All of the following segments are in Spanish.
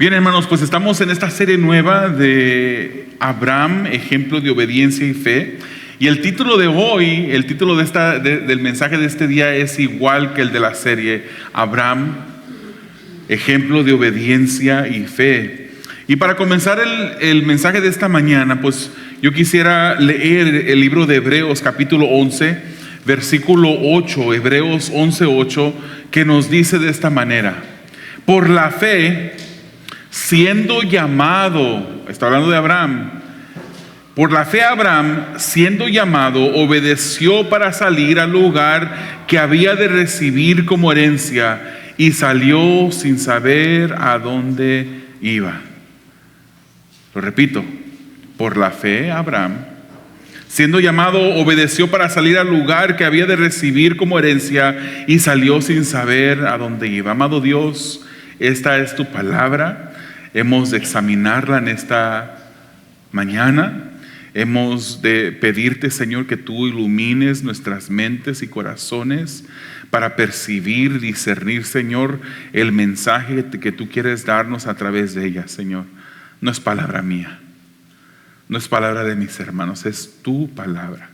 Bien, hermanos, pues estamos en esta serie nueva de Abraham, ejemplo de obediencia y fe. Y el título de hoy, el título del mensaje de este día es igual que el de la serie, Abraham, ejemplo de obediencia y fe. Y para comenzar el mensaje de esta mañana, pues yo quisiera leer el libro de Hebreos capítulo 11, versículo 8, Hebreos 11:8, que nos dice de esta manera: por la fe, siendo llamado, está hablando de Abraham, por la fe Abraham, siendo llamado, obedeció para salir al lugar que había de recibir como herencia y salió sin saber a dónde iba. Lo repito, por la fe Abraham, siendo llamado, obedeció para salir al lugar que había de recibir como herencia y salió sin saber a dónde iba. Amado Dios, esta es tu palabra. Hemos de examinarla en esta mañana. Hemos de pedirte, Señor, que tú ilumines nuestras mentes y corazones para percibir, discernir, Señor, el mensaje que tú quieres darnos a través de ella, Señor. No es palabra mía, no es palabra de mis hermanos, es tu palabra.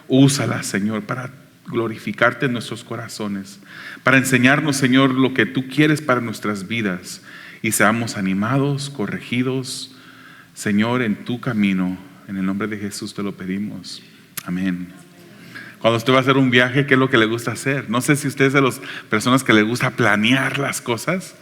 Úsala, Señor, para glorificarte en nuestros corazones, para enseñarnos, Señor, lo que tú quieres para nuestras vidas y seamos animados, corregidos, Señor, en tu camino. En el nombre de Jesús te lo pedimos. Amén. Cuando usted va a hacer un viaje, ¿qué es lo que le gusta hacer? No sé si usted es de las personas que le gusta planear las cosas.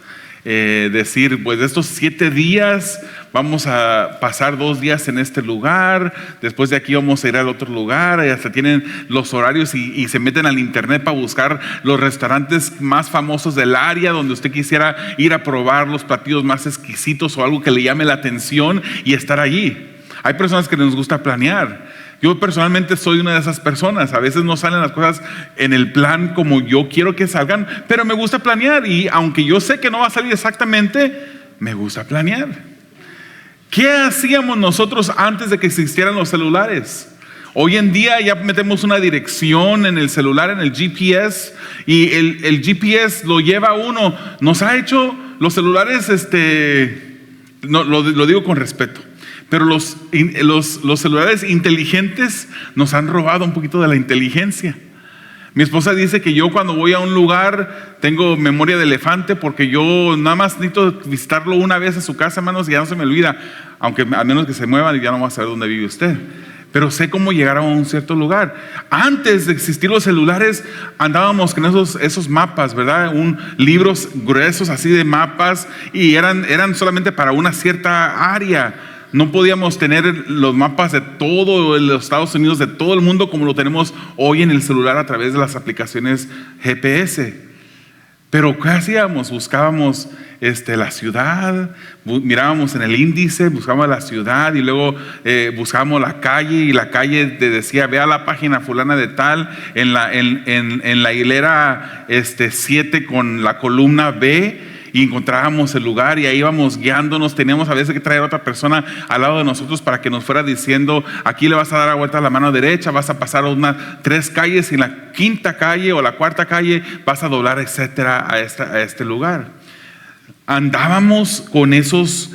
Decir, pues de estos 7 días vamos a pasar 2 días en este lugar, después de aquí vamos a ir al otro lugar, y hasta tienen los horarios y se meten al internet para buscar los restaurantes más famosos del área donde usted quisiera ir a probar los platillos más exquisitos o algo que le llame la atención y estar allí. Hay personas que les gusta planear. Yo personalmente soy una de esas personas. A veces no salen las cosas en el plan como yo quiero que salgan, pero me gusta planear, y aunque yo sé que no va a salir exactamente, me gusta planear. ¿Qué hacíamos nosotros antes de que existieran los celulares? Hoy en día ya metemos una dirección en el celular, en el GPS, y el GPS lo lleva a uno. Nos ha hecho los celulares, no, lo digo con respeto, pero los celulares inteligentes nos han robado un poquito de la inteligencia. Mi esposa dice que yo cuando voy a un lugar tengo memoria de elefante, porque yo nada más necesito visitarlo una vez a su casa, hermanos, y ya no se me olvida. Aunque a menos que se muevan, ya no voy a saber dónde vive usted. Pero sé cómo llegar a un cierto lugar. Antes de existir los celulares, andábamos con esos mapas, ¿verdad? Libros gruesos así de mapas, y eran solamente para una cierta área. No podíamos tener los mapas de todo los Estados Unidos, de todo el mundo, como lo tenemos hoy en el celular a través de las aplicaciones GPS. Pero ¿qué hacíamos? Buscábamos la ciudad, mirábamos en el índice, buscábamos la ciudad, y luego buscábamos la calle, y la calle te decía: ve a la página fulana de tal, en la hilera 7 con la columna B. Y encontrábamos el lugar, y ahí íbamos guiándonos. Teníamos a veces que traer a otra persona al lado de nosotros para que nos fuera diciendo: aquí le vas a dar la vuelta a la mano derecha, vas a pasar 3 calles, y en la 5ª calle o la 4ª calle vas a doblar, etcétera, a este lugar. Andábamos con esos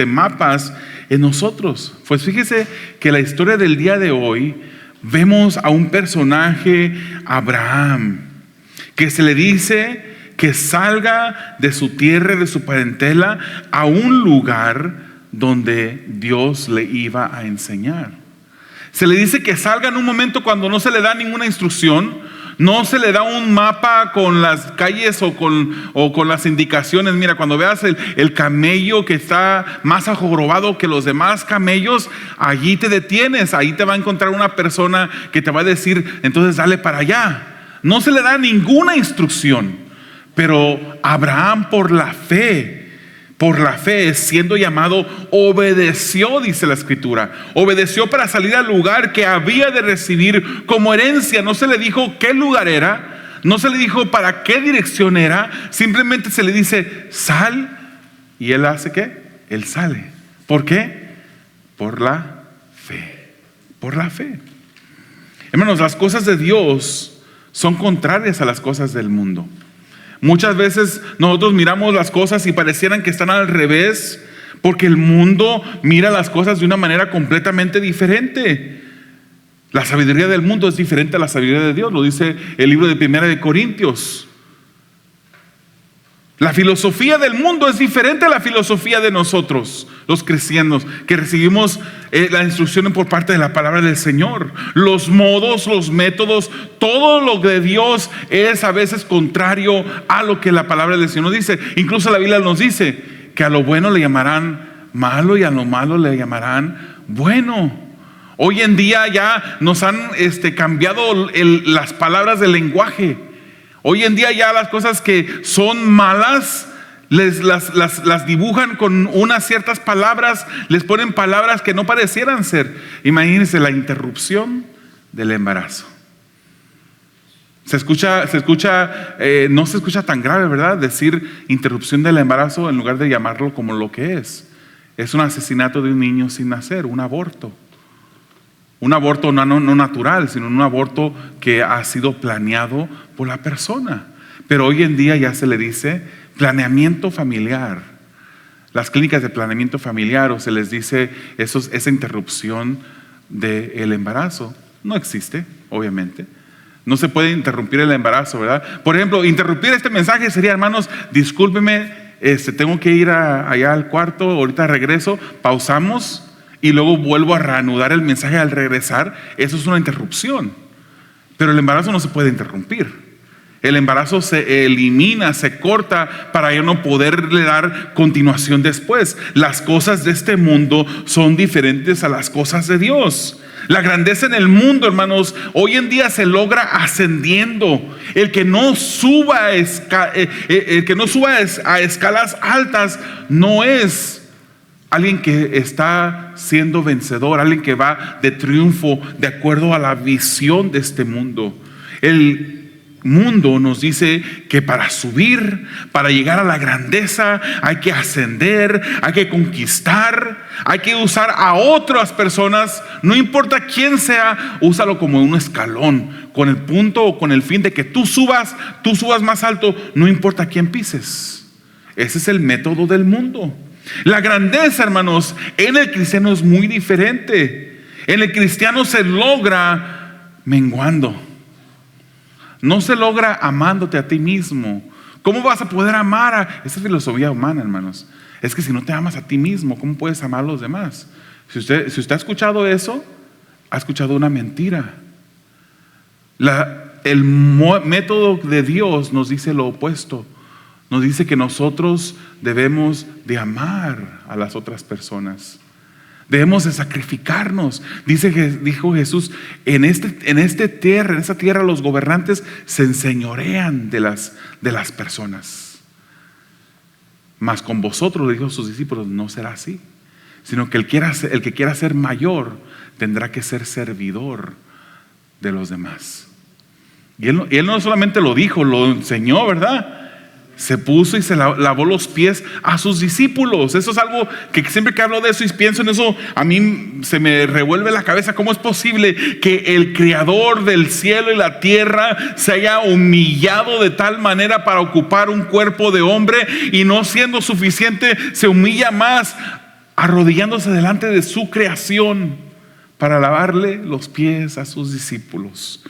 mapas en nosotros. Pues fíjese que la historia del día de hoy, vemos a un personaje, Abraham, que se le dice que salga de su tierra, de su parentela, a un lugar donde Dios le iba a enseñar. Se le dice que salga en un momento cuando no se le da ninguna instrucción, no se le da un mapa con las calles o con las indicaciones. Mira, cuando veas el camello que está más ajorobado que los demás camellos, allí te detienes, ahí te va a encontrar una persona que te va a decir: entonces dale para allá. No se le da ninguna instrucción. Pero Abraham, por la fe, siendo llamado, obedeció, dice la escritura. Obedeció para salir al lugar que había de recibir como herencia. No se le dijo qué lugar era, no se le dijo para qué dirección era. Simplemente se le dice: sal. ¿Y él hace qué? Él sale. ¿Por qué? Por la fe. Por la fe. Hermanos, las cosas de Dios son contrarias a las cosas del mundo. Muchas veces nosotros miramos las cosas y parecieran que están al revés, porque el mundo mira las cosas de una manera completamente diferente. La sabiduría del mundo es diferente a la sabiduría de Dios, lo dice el libro de Primera de Corintios. La filosofía del mundo es diferente a la filosofía de nosotros, los cristianos, que recibimos la instrucción por parte de la palabra del Señor. Los modos, los métodos, todo lo de Dios es a veces contrario a lo que la palabra del Señor dice. Incluso la Biblia nos dice que a lo bueno le llamarán malo y a lo malo le llamarán bueno. Hoy en día ya nos han cambiado las palabras del lenguaje. Hoy en día ya las cosas que son malas las dibujan con unas ciertas palabras, les ponen palabras que no parecieran ser. Imagínense la interrupción del embarazo. No se escucha tan grave, ¿verdad? Decir interrupción del embarazo en lugar de llamarlo como lo que es. Es un asesinato de un niño sin nacer, un aborto. Un aborto no natural, sino un aborto que ha sido planeado por la persona. Pero hoy en día ya se le dice planeamiento familiar. Las clínicas de planeamiento familiar, o se les dice esa interrupción del embarazo. No existe, obviamente. No se puede interrumpir el embarazo, ¿verdad? Por ejemplo, interrumpir este mensaje sería: hermanos, discúlpeme, tengo que ir allá al cuarto, ahorita regreso, pausamos y luego vuelvo a reanudar el mensaje al regresar. Eso es una interrupción. Pero el embarazo no se puede interrumpir. El embarazo se elimina, se corta para ya no poderle dar continuación después. Las cosas de este mundo son diferentes a las cosas de Dios. La grandeza en el mundo, hermanos, hoy en día se logra ascendiendo. El que no suba a escalas altas no es alguien que está siendo vencedor, alguien que va de triunfo de acuerdo a la visión de este mundo. El mundo nos dice que para subir, para llegar a la grandeza, hay que ascender, hay que conquistar, hay que usar a otras personas, no importa quién sea, úsalo como un escalón, con el punto o con el fin de que tú subas más alto, no importa quién pises. Ese es el método del mundo. La grandeza, hermanos, en el cristiano es muy diferente. En el cristiano se logra menguando. No se logra amándote a ti mismo. ¿Cómo vas a poder amar a esa filosofía humana, hermanos? Es que si no te amas a ti mismo, ¿cómo puedes amar a los demás? Si usted ha escuchado eso, ha escuchado una mentira. El método de Dios nos dice lo opuesto. Nos dice que nosotros debemos de amar a las otras personas. Debemos de sacrificarnos. Dijo Jesús, en esta tierra los gobernantes se enseñorean de las personas. Mas con vosotros, le dijo a sus discípulos, no será así. Sino que el que quiera ser mayor tendrá que ser servidor de los demás. Y él no solamente lo dijo, lo enseñó, ¿verdad? Se puso y se lavó los pies a sus discípulos. Eso es algo que siempre que hablo de eso y pienso en eso, a mí se me revuelve la cabeza. ¿Cómo es posible que el creador del cielo y la tierra se haya humillado de tal manera para ocupar un cuerpo de hombre, y no siendo suficiente, se humilla más arrodillándose delante de su creación para lavarle los pies a sus discípulos?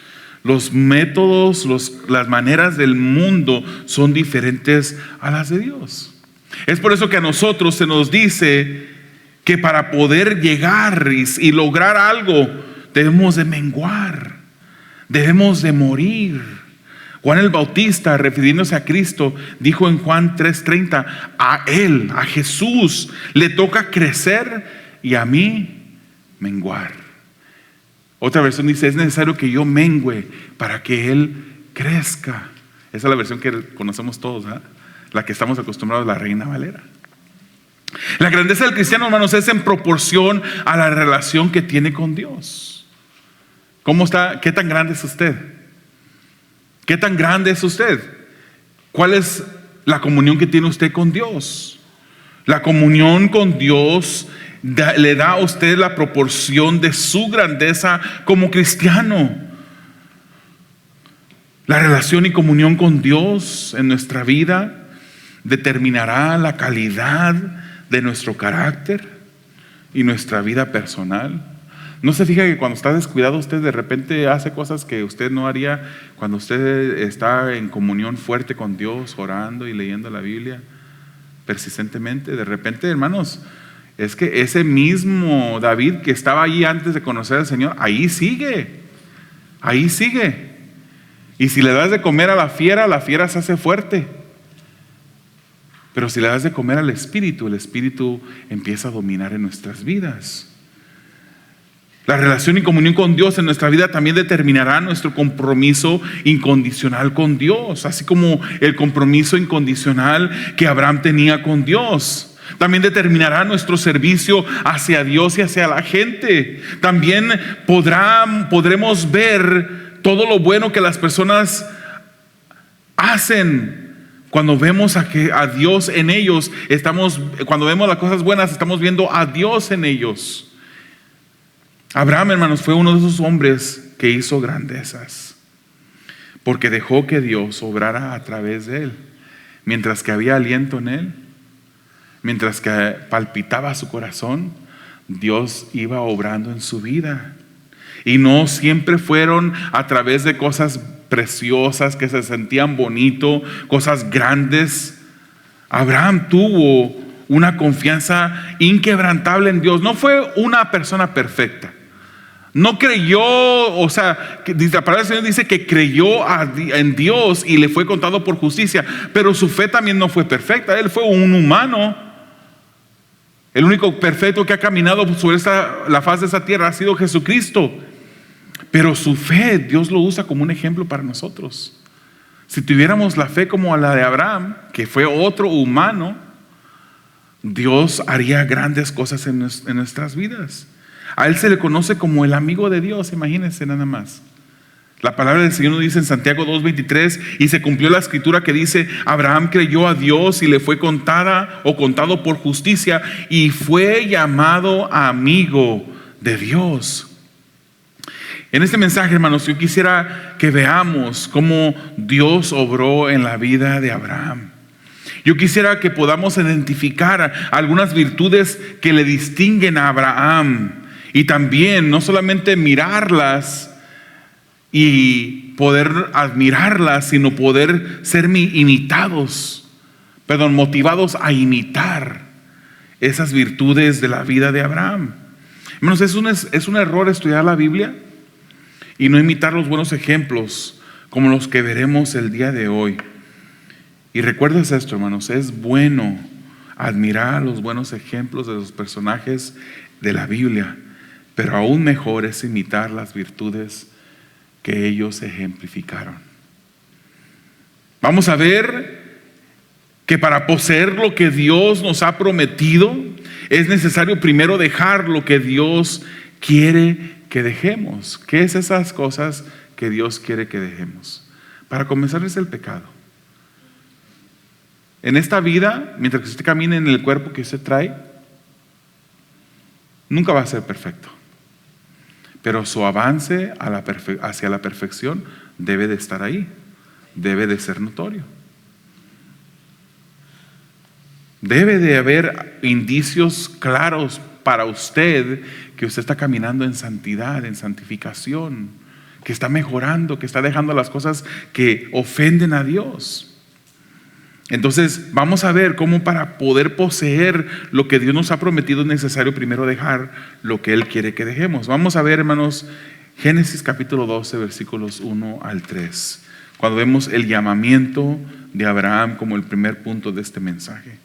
Los métodos, las maneras del mundo son diferentes a las de Dios. Es por eso que a nosotros se nos dice que para poder llegar y lograr algo, debemos de menguar, debemos de morir. Juan el Bautista, refiriéndose a Cristo, dijo en Juan 3:30, a Él, a Jesús, le toca crecer y a mí menguar. Otra versión dice, es necesario que yo mengüe para que Él crezca. Esa es la versión que conocemos todos, ¿eh? La que estamos acostumbrados, la Reina Valera. La grandeza del cristiano, hermanos, es en proporción a la relación que tiene con Dios. ¿Cómo está? ¿Qué tan grande es usted? ¿Qué tan grande es usted? ¿Cuál es la comunión que tiene usted con Dios? La comunión con Dios le da a usted la proporción de su grandeza como cristiano. La relación y comunión con Dios en nuestra vida determinará la calidad de nuestro carácter y nuestra vida personal. ¿No se fija que cuando está descuidado usted de repente hace cosas que usted no haría cuando usted está en comunión fuerte con Dios, orando y leyendo la Biblia persistentemente? De repente, hermanos, es que ese mismo David que estaba allí antes de conocer al Señor, ahí sigue. Y si le das de comer a la fiera se hace fuerte. Pero si le das de comer al Espíritu, el Espíritu empieza a dominar en nuestras vidas. La relación y comunión con Dios en nuestra vida también determinará nuestro compromiso incondicional con Dios, así como el compromiso incondicional que Abraham tenía con Dios. También determinará nuestro servicio hacia Dios y hacia la gente. También podremos ver todo lo bueno que las personas hacen. Cuando vemos a Dios en ellos, cuando vemos las cosas buenas, estamos viendo a Dios en ellos. Abraham, hermanos, fue uno de esos hombres que hizo grandezas, porque dejó que Dios obrara a través de él. Mientras que había aliento en él, mientras que palpitaba su corazón, Dios iba obrando en su vida. Y no siempre fueron a través de cosas preciosas que se sentían bonito, cosas grandes. Abraham tuvo una confianza inquebrantable en Dios. No fue una persona perfecta. No creyó, la palabra del Señor dice que creyó en Dios y le fue contado por justicia, pero su fe también no fue perfecta. Él fue un humano. El único perfecto que ha caminado sobre la faz de esa tierra ha sido Jesucristo. Pero su fe, Dios lo usa como un ejemplo para nosotros. Si tuviéramos la fe como la de Abraham, que fue otro humano, Dios haría grandes cosas en nuestras vidas. A él se le conoce como el amigo de Dios, imagínense nada más. La palabra del Señor nos dice en Santiago 2:23, y se cumplió la escritura que dice: Abraham creyó a Dios y le fue contado por justicia, y fue llamado amigo de Dios. En este mensaje, hermanos, yo quisiera que veamos cómo Dios obró en la vida de Abraham. Yo quisiera que podamos identificar algunas virtudes que le distinguen a Abraham, y también no solamente mirarlas y poder admirarlas, sino poder ser motivados a imitar esas virtudes de la vida de Abraham. Hermanos, es un error estudiar la Biblia y no imitar los buenos ejemplos como los que veremos el día de hoy. Y recuerdes esto, hermanos, es bueno admirar los buenos ejemplos de los personajes de la Biblia, pero aún mejor es imitar las virtudes que ellos ejemplificaron. Vamos a ver que para poseer lo que Dios nos ha prometido, es necesario primero dejar lo que Dios quiere que dejemos. ¿Qué es esas cosas que Dios quiere que dejemos? Para comenzar es el pecado. En esta vida, mientras que usted camine en el cuerpo que usted trae, nunca va a ser perfecto. Pero su avance hacia la perfección debe de estar ahí, debe de ser notorio. Debe de haber indicios claros para usted que usted está caminando en santidad, en santificación, que está mejorando, que está dejando las cosas que ofenden a Dios. Entonces vamos a ver cómo para poder poseer lo que Dios nos ha prometido es necesario primero dejar lo que Él quiere que dejemos. Vamos a ver, hermanos, Génesis capítulo 12, versículos 1 al 3, cuando vemos el llamamiento de Abraham como el primer punto de este mensaje.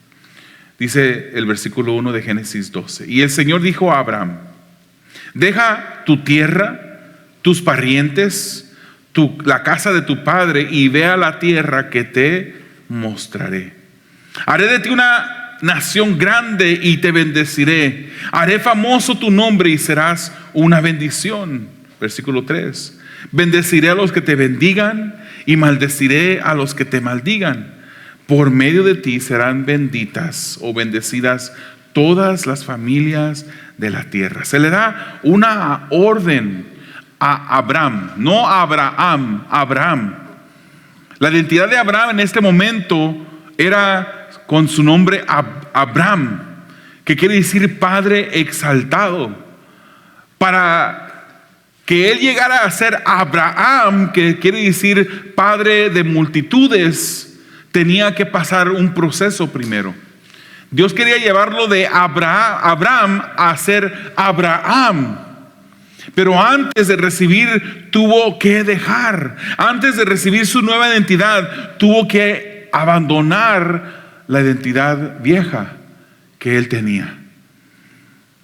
Dice el versículo 1 de Génesis 12: y el Señor dijo a Abraham: deja tu tierra, tus parientes, la casa de tu padre, y ve a la tierra que te mostraré. Haré de ti una nación grande y te bendeciré. Haré famoso tu nombre y serás una bendición. Versículo 3: bendeciré a los que te bendigan y maldeciré a los que te maldigan. Por medio de ti serán benditas o bendecidas todas las familias de la tierra. Se le da una orden a Abraham, no a Abraham, Abraham. La identidad de Abraham en este momento era con su nombre Abram, que quiere decir Padre exaltado. Para que él llegara a ser Abraham, que quiere decir Padre de multitudes, tenía que pasar un proceso primero. Dios quería llevarlo de Abraham a ser Abraham. Pero antes de recibir tuvo que dejar. Antes de recibir su nueva identidad, tuvo que abandonar la identidad vieja que él tenía.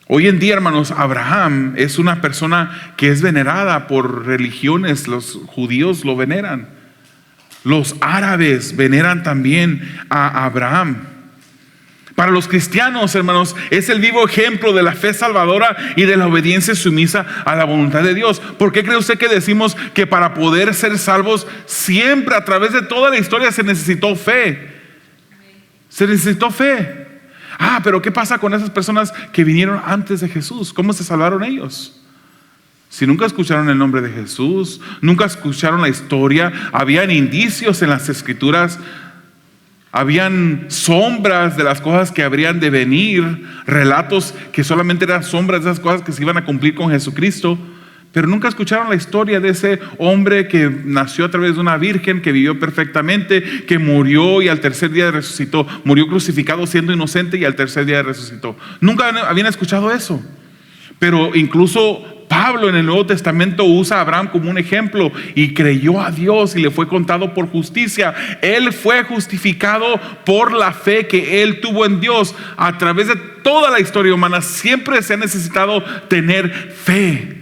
Hoy en día, hermanos, Abraham es una persona que es venerada por religiones. Los judíos lo veneran. Los árabes veneran también a Abraham. Para los cristianos, hermanos, es el vivo ejemplo de la fe salvadora y de la obediencia sumisa a la voluntad de Dios. ¿Por qué cree usted que decimos que para poder ser salvos siempre a través de toda la historia se necesitó fe? Se necesitó fe. Pero ¿qué pasa con esas personas que vinieron antes de Jesús? ¿Cómo se salvaron ellos? Si nunca escucharon el nombre de Jesús, nunca escucharon la historia, habían indicios en las escrituras, habían sombras de las cosas que habrían de venir, relatos que solamente eran sombras de esas cosas que se iban a cumplir con Jesucristo, pero nunca escucharon la historia de ese hombre que nació a través de una virgen, que vivió perfectamente, que murió y al tercer día resucitó, murió crucificado siendo inocente y al tercer día resucitó. Nunca habían escuchado eso. Pero incluso Pablo en el Nuevo Testamento usa a Abraham como un ejemplo y creyó a Dios y le fue contado por justicia. Él fue justificado por la fe que él tuvo en Dios. A través de toda la historia humana siempre se ha necesitado tener fe.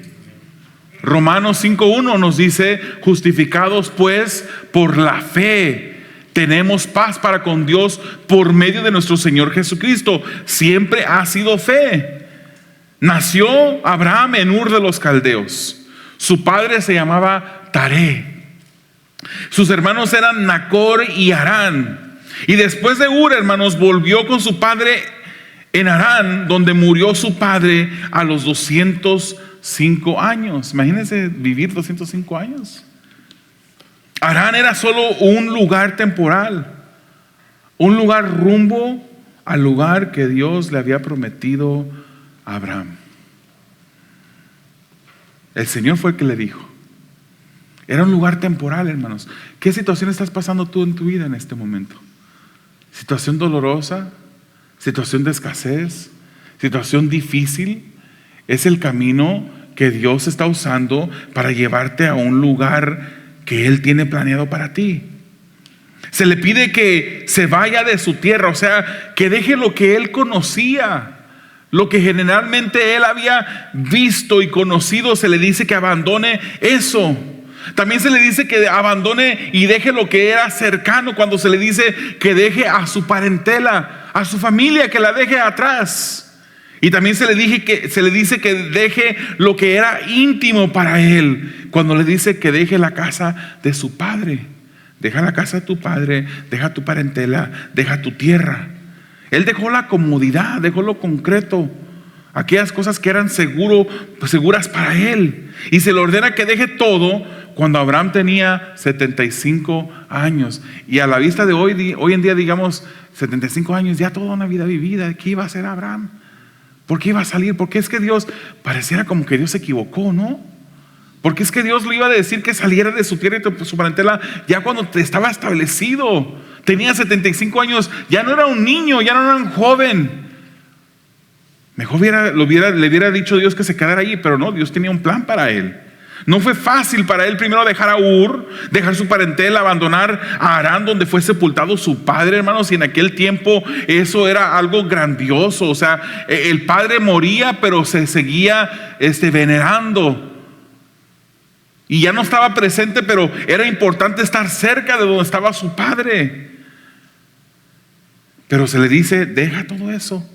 Romanos 5:1 nos dice: justificados pues por la fe, tenemos paz para con Dios por medio de nuestro Señor Jesucristo. Siempre ha sido fe. Nació Abraham en Ur de los Caldeos. Su padre se llamaba Taré. Sus hermanos eran Nacor y Harán. Y después de Ur, hermanos, volvió con su padre en Harán, donde murió su padre a los 205 años. Imagínense vivir 205 años. Harán era solo un lugar temporal, un lugar rumbo al lugar que Dios le había prometido a Abraham. El Señor fue el que le dijo. Era un lugar temporal, hermanos. ¿Qué situación estás pasando tú en tu vida en este momento? ¿Situación dolorosa? ¿Situación de escasez? ¿Situación difícil? Es el camino que Dios está usando para llevarte a un lugar que Él tiene planeado para ti. Se le pide que se vaya de su tierra, o sea, que deje lo que Él conocía. Lo que generalmente él había visto y conocido, se le dice que abandone eso. También se le dice que abandone y deje lo que era cercano, cuando se le dice que deje a su parentela, a su familia, que la deje atrás. Y también se le dice que deje lo que era íntimo para él, cuando le dice que deje la casa de su padre. Deja la casa de tu padre, deja tu parentela, deja tu tierra. Él dejó la comodidad, dejó lo concreto, aquellas cosas que eran seguras para él. Y se le ordena que deje todo cuando Abraham tenía 75 años. Y a la vista de hoy en día, digamos, 75 años, ya toda una vida vivida. ¿Qué iba a hacer Abraham? ¿Por qué iba a salir? Porque es que Dios, pareciera como que Dios se equivocó, ¿no? Porque es que Dios le iba a decir que saliera de su tierra y de su parentela ya cuando estaba establecido. Tenía 75 años, ya no era un niño, ya no era un joven. Mejor le hubiera dicho Dios que se quedara allí, pero no, Dios tenía un plan para él. No fue fácil para él primero dejar a Ur, dejar su parentela, abandonar a Harán, donde fue sepultado su padre, hermanos. Y en aquel tiempo eso era algo grandioso. O sea, el padre moría, pero se seguía venerando. Y ya no estaba presente, pero era importante estar cerca de donde estaba su padre. Pero se le dice, deja todo eso.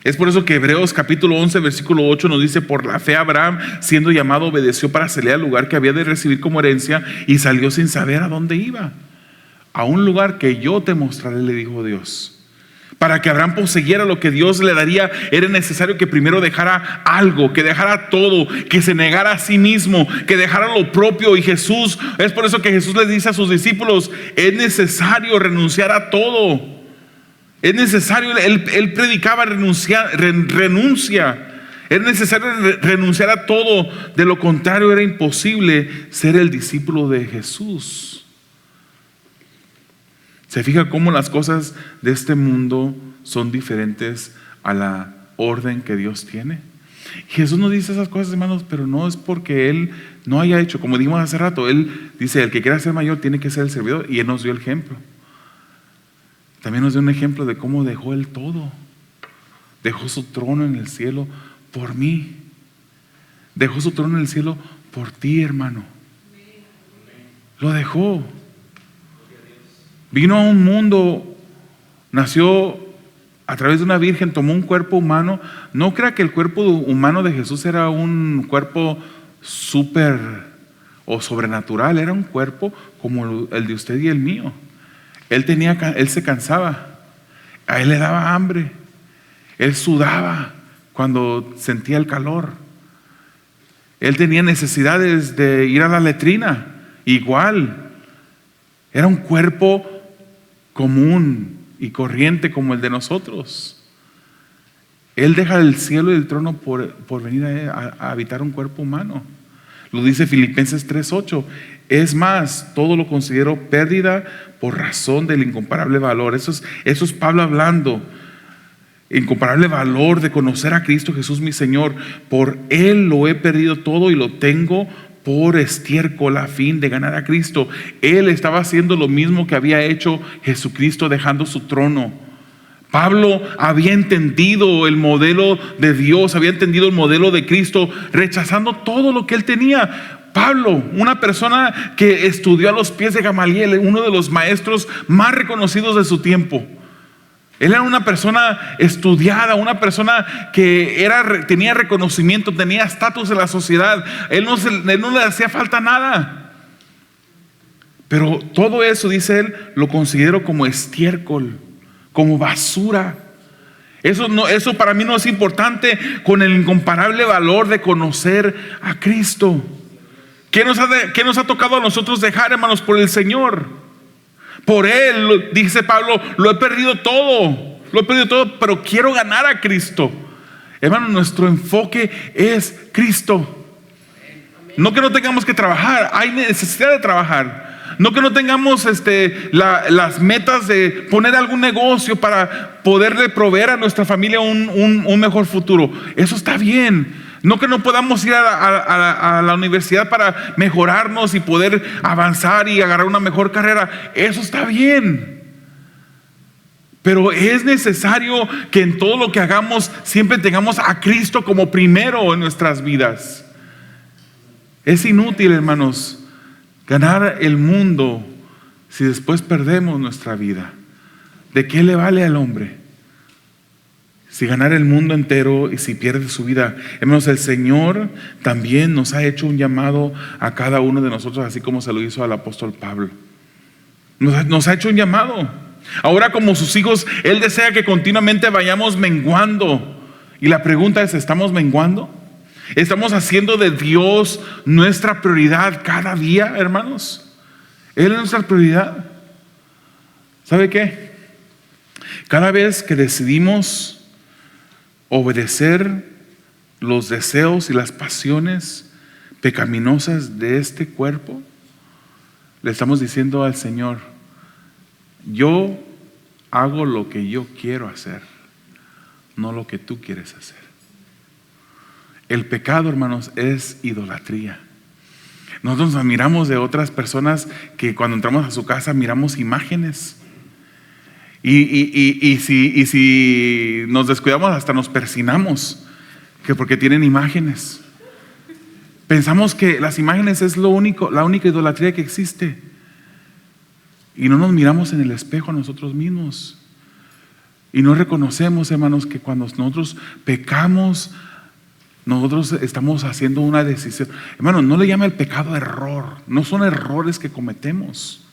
Es por eso que Hebreos capítulo 11 versículo 8 nos dice: por la fe Abraham, siendo llamado, obedeció para salir al lugar que había de recibir como herencia, y salió sin saber a dónde iba. A un lugar que yo te mostraré, le dijo Dios. Para que Abraham poseyera lo que Dios le daría, era necesario que primero dejara algo, que dejara todo, que se negara a sí mismo, que dejara lo propio. Y Jesús, es por eso que Jesús le dice a sus discípulos: es necesario renunciar a todo. Es necesario, él predicaba renuncia. Es necesario renunciar a todo. De lo contrario era imposible ser el discípulo de Jesús. ¿Se fija cómo las cosas de este mundo son diferentes a la orden que Dios tiene? Jesús nos dice esas cosas, hermanos, pero no es porque Él no haya hecho, como dijimos hace rato. Él dice: el que quiera ser mayor tiene que ser el servidor. Y Él nos dio el ejemplo. También nos dio un ejemplo de cómo dejó Él todo. Dejó su trono en el cielo por mí. Dejó su trono en el cielo por ti, hermano. Lo dejó. Vino a un mundo, nació a través de una virgen, tomó un cuerpo humano. No crea que el cuerpo humano de Jesús era un cuerpo súper o sobrenatural. Era un cuerpo como el de usted y el mío. Él se cansaba, a él le daba hambre, él sudaba cuando sentía el calor. Él tenía necesidades de ir a la letrina, igual. Era un cuerpo común y corriente como el de nosotros. Él deja el cielo y el trono por venir a habitar un cuerpo humano. Lo dice Filipenses 3:8. Es más, todo lo considero pérdida por razón del incomparable valor. Eso es Pablo hablando. Incomparable valor de conocer a Cristo Jesús mi Señor. Por Él lo he perdido todo y lo tengo por estiércol a fin de ganar a Cristo. Él estaba haciendo lo mismo que había hecho Jesucristo, dejando su trono. Pablo había entendido el modelo de Dios, había entendido el modelo de Cristo, rechazando todo lo que él tenía. Pablo, una persona que estudió a los pies de Gamaliel, uno de los maestros más reconocidos de su tiempo. Él era una persona estudiada, una persona que tenía reconocimiento, tenía estatus en la sociedad. Él no le hacía falta nada. Pero todo eso, dice él, lo considero como estiércol, como basura. Eso para mí no es importante con el incomparable valor de conocer a Cristo. ¿Qué nos ha tocado a nosotros dejar, hermanos, por el Señor? Por Él, dice Pablo, lo he perdido todo, pero quiero ganar a Cristo. Hermano, nuestro enfoque es Cristo. No que no tengamos que trabajar, hay necesidad de trabajar. No que no tengamos las metas de poner algún negocio para poderle proveer a nuestra familia un mejor futuro. Eso está bien. No que no podamos ir a la universidad para mejorarnos y poder avanzar y agarrar una mejor carrera. Eso está bien. Pero es necesario que en todo lo que hagamos siempre tengamos a Cristo como primero en nuestras vidas. Es inútil, hermanos, ganar el mundo si después perdemos nuestra vida. ¿De qué le vale al hombre si ganar el mundo entero y si pierde su vida? Hermanos, el Señor también nos ha hecho un llamado a cada uno de nosotros, así como se lo hizo al apóstol Pablo. Nos ha hecho un llamado. Ahora, como sus hijos, Él desea que continuamente vayamos menguando. Y la pregunta es: ¿estamos menguando? ¿Estamos haciendo de Dios nuestra prioridad cada día, hermanos? Él es nuestra prioridad. ¿Sabe qué? Cada vez que decidimos obedecer los deseos y las pasiones pecaminosas de este cuerpo, le estamos diciendo al Señor: yo hago lo que yo quiero hacer, no lo que tú quieres hacer. El pecado, hermanos, es idolatría. Nosotros nos admiramos de otras personas que cuando entramos a su casa miramos imágenes. Y si nos descuidamos, hasta nos persinamos, que porque tienen imágenes. Pensamos que las imágenes es la única idolatría que existe. Y no nos miramos en el espejo a nosotros mismos. Y no reconocemos, hermanos, que cuando nosotros pecamos, nosotros estamos haciendo una decisión. Hermano, no le llama el pecado error. No son errores que cometemos.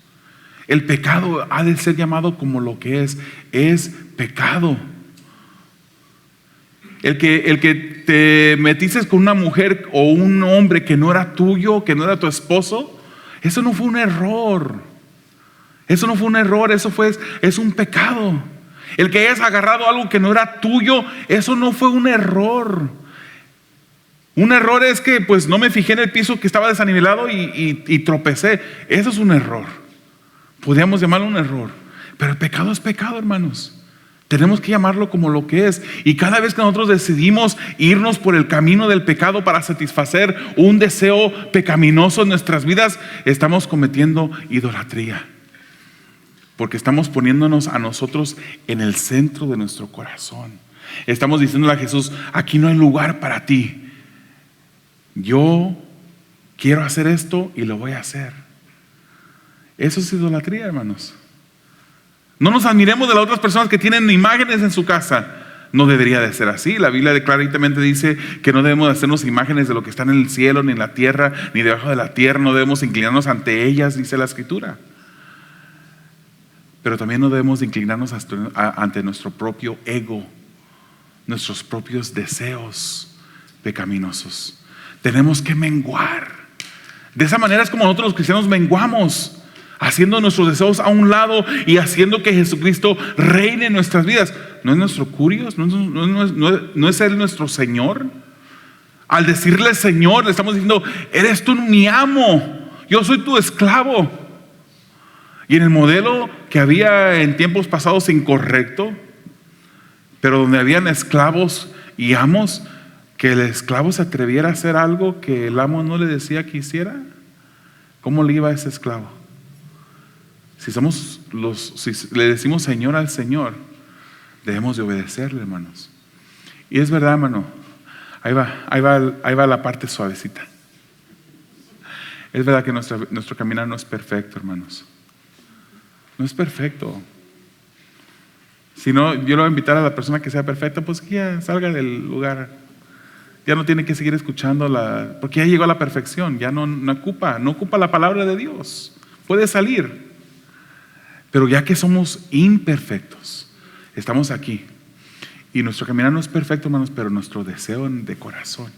El pecado ha de ser llamado como lo que es pecado. El que te metiste con una mujer o un hombre que no era tuyo, que no era tu esposo, eso no fue un error. Eso no fue un error, es un pecado. El que hayas agarrado algo que no era tuyo, eso no fue un error. Un error es que pues no me fijé en el piso que estaba desanivelado y tropecé. Eso es un error. Podríamos llamarlo un error. Pero el pecado es pecado, hermanos. Tenemos que llamarlo como lo que es. Y cada vez que nosotros decidimos irnos por el camino del pecado para satisfacer un deseo pecaminoso en nuestras vidas, estamos cometiendo idolatría. Porque estamos poniéndonos a nosotros en el centro de nuestro corazón. Estamos diciéndole a Jesús: aquí no hay lugar para ti. Yo quiero hacer esto y lo voy a hacer. Eso es idolatría, hermanos. No nos admiremos de las otras personas que tienen imágenes en su casa. No debería de ser así. La Biblia claramente dice que no debemos hacernos imágenes de lo que está en el cielo, ni en la tierra, ni debajo de la tierra. No debemos inclinarnos ante ellas, dice la Escritura. Pero también no debemos inclinarnos ante nuestro propio ego, nuestros propios deseos pecaminosos. Tenemos que menguar. De esa manera es como nosotros los cristianos menguamos, haciendo nuestros deseos a un lado y haciendo que Jesucristo reine en nuestras vidas. ¿No es nuestro curios? ¿No es Él nuestro Señor? Al decirle Señor, le estamos diciendo: eres tú mi amo, yo soy tu esclavo. Y en el modelo que había en tiempos pasados incorrecto, pero donde habían esclavos y amos, que el esclavo se atreviera a hacer algo que el amo no le decía que hiciera, ¿cómo le iba a ese esclavo? Si le decimos Señor al Señor, debemos de obedecerle, hermanos. Y es verdad, hermano, ahí va la parte suavecita. Es verdad que nuestro caminar no es perfecto, hermanos. No es perfecto. Si no, yo le voy a invitar a la persona que sea perfecta, pues que ya salga del lugar. Ya no tiene que seguir escuchándola, porque ya llegó a la perfección. Ya no ocupa la palabra de Dios. Puede salir. Pero ya que somos imperfectos, estamos aquí. Y nuestro caminar no es perfecto, hermanos, pero nuestro deseo de corazón,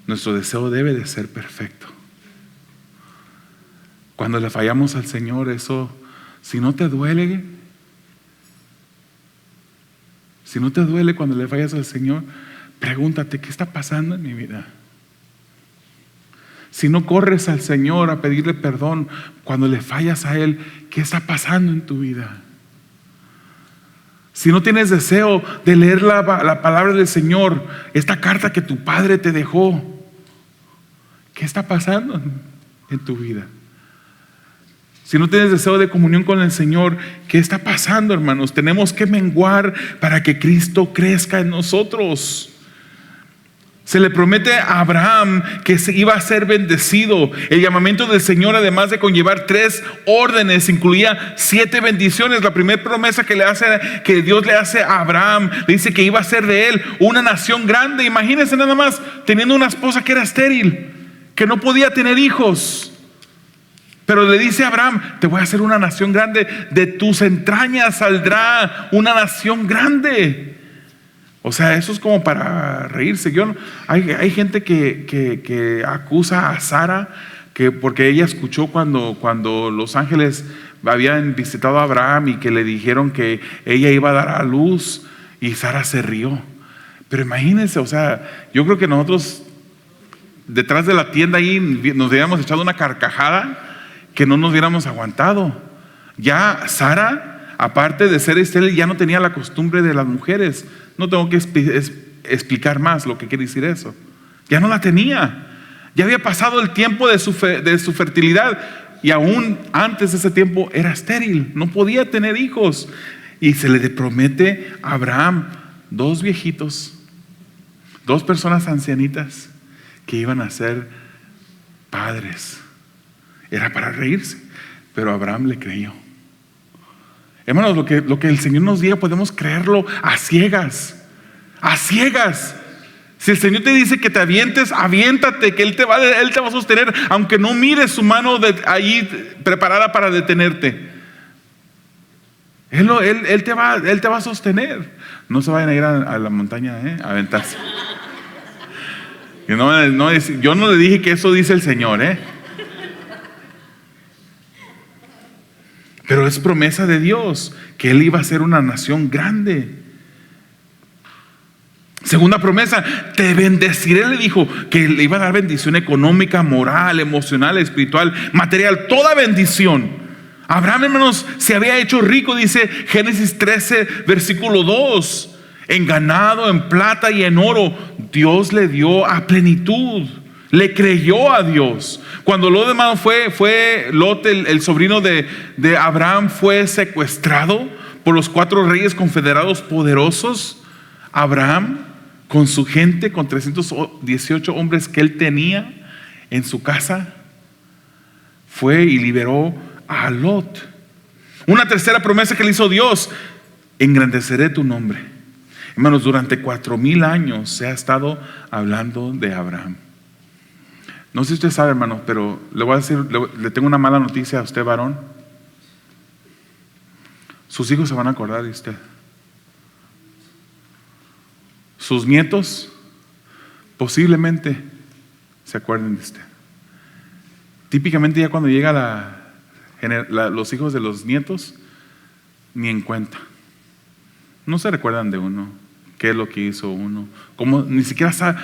nuestro deseo debe de ser perfecto. Cuando le fallamos al Señor, eso, si no te duele cuando le fallas al Señor, pregúntate: ¿qué está pasando en mi vida? Si no corres al Señor a pedirle perdón cuando le fallas a Él, ¿qué está pasando en tu vida? Si no tienes deseo de leer la palabra del Señor, esta carta que tu Padre te dejó, ¿qué está pasando en tu vida? Si no tienes deseo de comunión con el Señor, ¿qué está pasando, hermanos? Tenemos que menguar para que Cristo crezca en nosotros. Se le promete a Abraham que iba a ser bendecido. El llamamiento del Señor, además de conllevar 3 órdenes, incluía 7 bendiciones. La primera promesa que Dios le hace a Abraham, le dice que iba a ser de él una nación grande. Imagínense nada más, teniendo una esposa que era estéril, que no podía tener hijos. Pero le dice a Abraham: te voy a hacer una nación grande, de tus entrañas saldrá una nación grande. O sea, eso es como para reírse. Hay gente que acusa a Sara porque ella escuchó cuando los ángeles habían visitado a Abraham y que le dijeron que ella iba a dar a luz, y Sara se rió. Pero imagínense, o sea, yo creo que nosotros detrás de la tienda ahí nos hubiéramos echado una carcajada que no nos hubiéramos aguantado. Ya Sara, aparte de ser estéril, ya no tenía la costumbre de las mujeres. No tengo que explicar más lo que quiere decir eso. Ya no la tenía. Ya había pasado el tiempo de su fertilidad, y aún antes de ese tiempo era estéril, no podía tener hijos. Y se le promete a Abraham 2 viejitos, 2 personas ancianitas que iban a ser padres. Era para reírse, pero Abraham le creyó. Hermanos, lo que el Señor nos diga podemos creerlo a ciegas. A ciegas. Si el Señor te dice que te avientes, aviéntate, que Él te va a sostener, aunque no mires su mano ahí preparada para detenerte. Él te va a sostener. No se vayan a ir a la montaña a aventarse. Yo no le dije que eso dice el Señor, Pero es promesa de Dios que Él iba a ser una nación grande. Segunda promesa, te bendeciré, le dijo, que le iba a dar bendición económica, moral, emocional, espiritual, material, toda bendición. Abraham, hermanos, se había hecho rico, dice Génesis 13, versículo 2, en ganado, en plata y en oro. Dios le dio a plenitud, le creyó a Dios. Cuando Lot, hermano, fue Lot, el sobrino de Abraham, fue secuestrado por los 4 reyes confederados poderosos, Abraham, con su gente, con 318 hombres que él tenía en su casa, fue y liberó a Lot. Una tercera promesa que le hizo Dios: engrandeceré tu nombre. Hermanos, durante 4000 años se ha estado hablando de Abraham. No sé si usted sabe, hermanos, pero le voy a decir, le tengo una mala noticia a usted, varón. Sus hijos se van a acordar de usted. Sus nietos posiblemente se acuerden de usted. Típicamente ya cuando llega los hijos de los nietos, ni en cuenta. No se recuerdan de uno, qué es lo que hizo uno, cómo, ni siquiera sabe.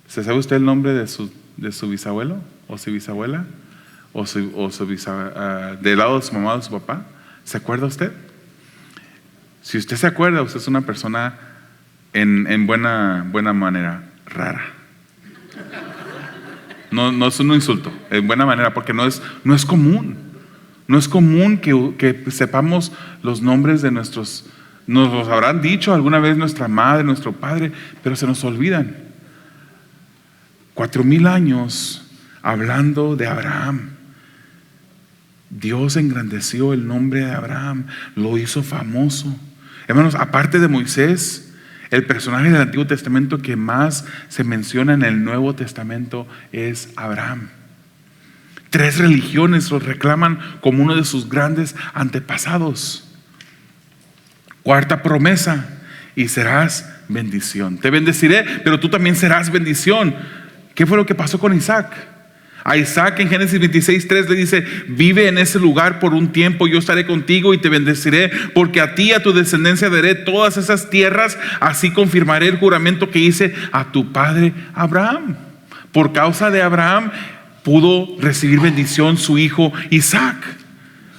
¿Se sabe usted el nombre de su bisabuelo o su bisabuela? O del lado de su mamá o de su papá. ¿Se acuerda usted? Si usted se acuerda, usted es una persona en buena manera rara. No es un insulto, en buena manera, porque no es común. No es común que sepamos los nombres de nuestros. Nos los habrán dicho alguna vez nuestra madre, nuestro padre, pero se nos olvidan. 4000 años hablando de Abraham. Dios engrandeció el nombre de Abraham, lo hizo famoso. Hermanos, aparte de Moisés, el personaje del Antiguo Testamento que más se menciona en el Nuevo Testamento es Abraham. 3 religiones lo reclaman como uno de sus grandes antepasados. Cuarta promesa: y serás bendición. Te bendeciré, pero tú también serás bendición. ¿Qué fue lo que pasó con Isaac? A Isaac en Génesis 26:3 le dice: vive en ese lugar por un tiempo, yo estaré contigo y te bendeciré, porque a ti y a tu descendencia daré todas esas tierras, así confirmaré el juramento que hice a tu padre Abraham. Por causa de Abraham pudo recibir bendición su hijo Isaac.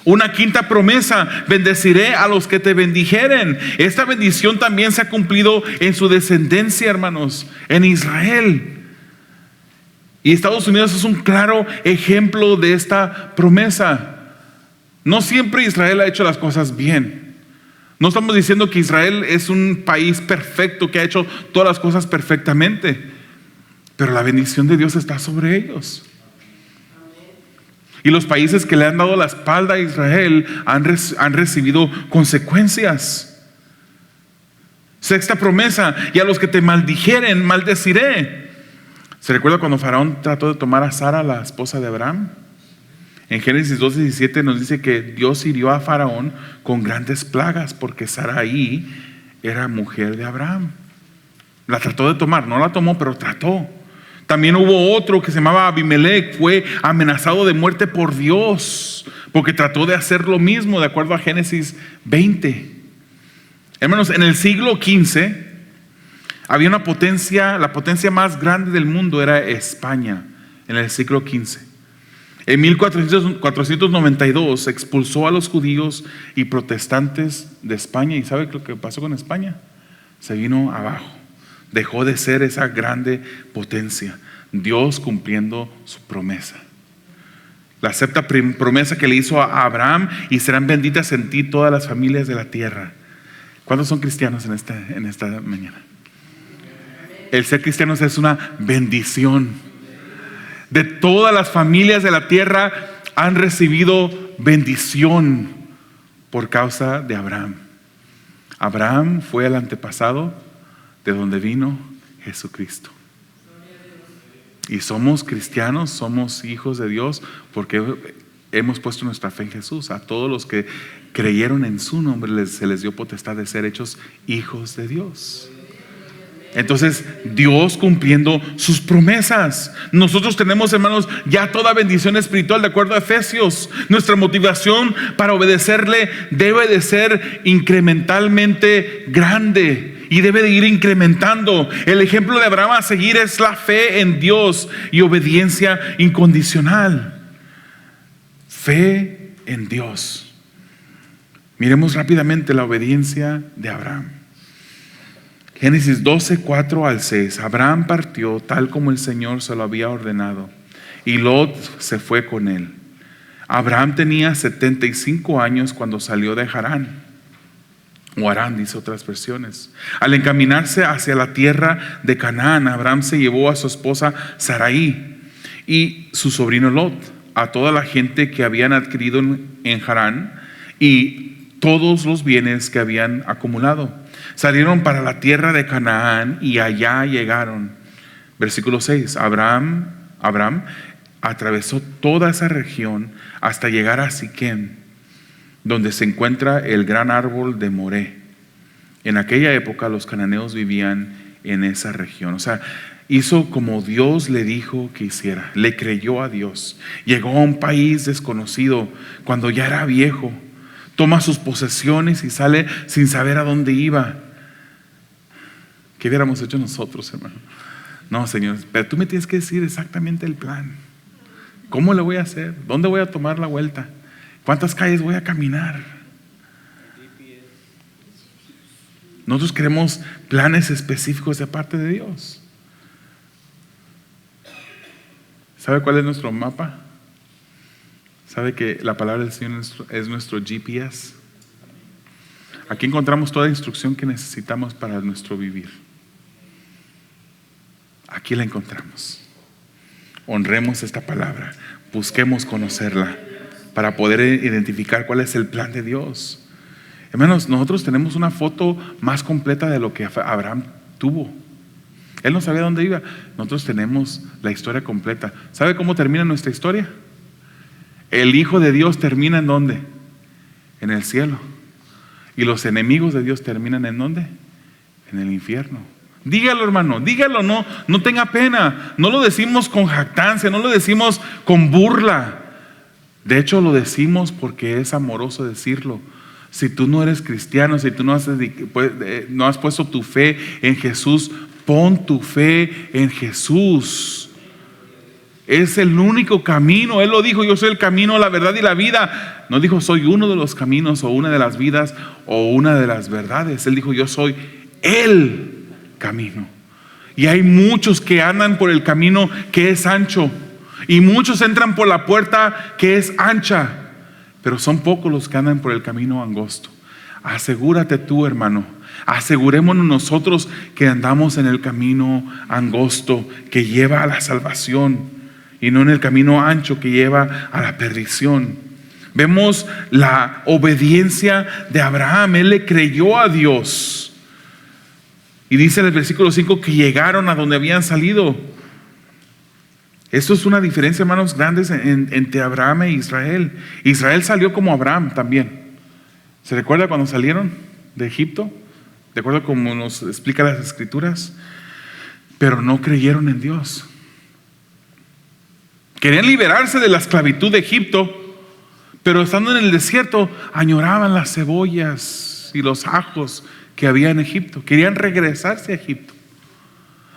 Una quinta promesa: bendeciré a los que te bendijeren. Esta bendición también se ha cumplido en su descendencia, hermanos, en Israel. Y Estados Unidos es un claro ejemplo de esta promesa. No siempre Israel ha hecho las cosas bien. No estamos diciendo que Israel es un país perfecto, que ha hecho todas las cosas perfectamente, pero la bendición de Dios está sobre ellos. Y los países que le han dado la espalda a Israel han recibido consecuencias. Sexta promesa: y a los que te maldijeren, maldeciré. ¿Se recuerda cuando Faraón trató de tomar a Sara, la esposa de Abraham? En Génesis 2:17 nos dice que Dios hirió a Faraón con grandes plagas porque Sarai era mujer de Abraham. La trató de tomar, no la tomó, pero trató. También hubo otro que se llamaba Abimelech, fue amenazado de muerte por Dios porque trató de hacer lo mismo, de acuerdo a Génesis 20. Hermanos, en el siglo XV había una potencia, la potencia más grande del mundo era España, en el siglo XV. En 1492 expulsó a los judíos y protestantes de España. ¿Y sabe lo que pasó con España? Se vino abajo. Dejó de ser esa grande potencia. Dios cumpliendo su promesa. La sexta promesa que le hizo a Abraham: y serán benditas en ti todas las familias de la tierra. ¿Cuántos son cristianos en esta mañana? El ser cristiano es una bendición. De todas las familias de la tierra han recibido bendición por causa de Abraham. Abraham fue el antepasado de donde vino Jesucristo. Y somos cristianos, somos hijos de Dios porque hemos puesto nuestra fe en Jesús. A todos los que creyeron en su nombre se les dio potestad de ser hechos hijos de Dios. Entonces, Dios cumpliendo sus promesas. Nosotros tenemos, hermanos, ya toda bendición espiritual de acuerdo a Efesios. Nuestra motivación para obedecerle debe de ser incrementalmente grande y debe de ir incrementando. El ejemplo de Abraham a seguir es la fe en Dios y obediencia incondicional. Fe en Dios. Miremos rápidamente la obediencia de Abraham. Génesis 12, 4 al 6. Abraham partió tal como el Señor se lo había ordenado, y Lot se fue con él. Abraham tenía 75 años cuando salió de Harán, o Harán, dice otras versiones. Al encaminarse hacia la tierra de Canaán, Abraham se llevó a su esposa Sarai y su sobrino Lot, a toda la gente que habían adquirido en Harán y todos los bienes que habían acumulado. Salieron para la tierra de Canaán y allá llegaron. Versículo 6. Abraham atravesó toda esa región hasta llegar a Siquem, donde se encuentra el gran árbol de Moré. En aquella época los cananeos vivían en esa región. O sea, hizo como Dios le dijo que hiciera. Le creyó a Dios. Llegó a un país desconocido cuando ya era viejo. Toma sus posesiones y sale sin saber a dónde iba. ¿Qué hubiéramos hecho nosotros, hermano? No, Señor, pero tú me tienes que decir exactamente el plan. ¿Cómo le voy a hacer? ¿Dónde voy a tomar la vuelta? ¿Cuántas calles voy a caminar? Nosotros queremos planes específicos de parte de Dios. ¿Sabe cuál es nuestro mapa? ¿Sabe que la palabra del Señor es nuestro GPS? Aquí encontramos toda la instrucción que necesitamos para nuestro vivir. Aquí la encontramos. Honremos esta palabra, busquemos conocerla para poder identificar cuál es el plan de Dios. Hermanos, nosotros tenemos una foto más completa de lo que Abraham tuvo. Él no sabía dónde iba. Nosotros tenemos la historia completa. ¿Sabe cómo termina nuestra historia? El Hijo de Dios termina ¿en dónde? En el cielo. Y los enemigos de Dios terminan ¿en dónde? En el infierno. Dígalo, hermano, dígalo, no tenga pena. No lo decimos con jactancia, no lo decimos con burla. De hecho, lo decimos porque es amoroso decirlo. Si tú no eres cristiano, si tú no has puesto tu fe en Jesús, pon tu fe en Jesús. Es el único camino. Él lo dijo: yo soy el camino, la verdad y la vida. No dijo: soy uno de los caminos o una de las vidas o una de las verdades. Él dijo: yo soy el camino. Y hay muchos que andan por el camino que es ancho, y muchos entran por la puerta que es ancha, pero son pocos los que andan por el camino angosto. Asegúrate tú, hermano, asegurémonos nosotros que andamos en el camino angosto que lleva a la salvación, y no en el camino ancho que lleva a la perdición. Vemos la obediencia de Abraham. Él le creyó a Dios. Y dice en el versículo 5 que llegaron a donde habían salido. Esto es una diferencia, hermanos, grandes entre Abraham e Israel. Israel salió como Abraham también. ¿Se recuerda cuando salieron de Egipto? De acuerdo como nos explica las Escrituras. Pero no creyeron en Dios. Querían liberarse de la esclavitud de Egipto, pero estando en el desierto añoraban las cebollas y los ajos que había en Egipto. Querían regresarse a Egipto.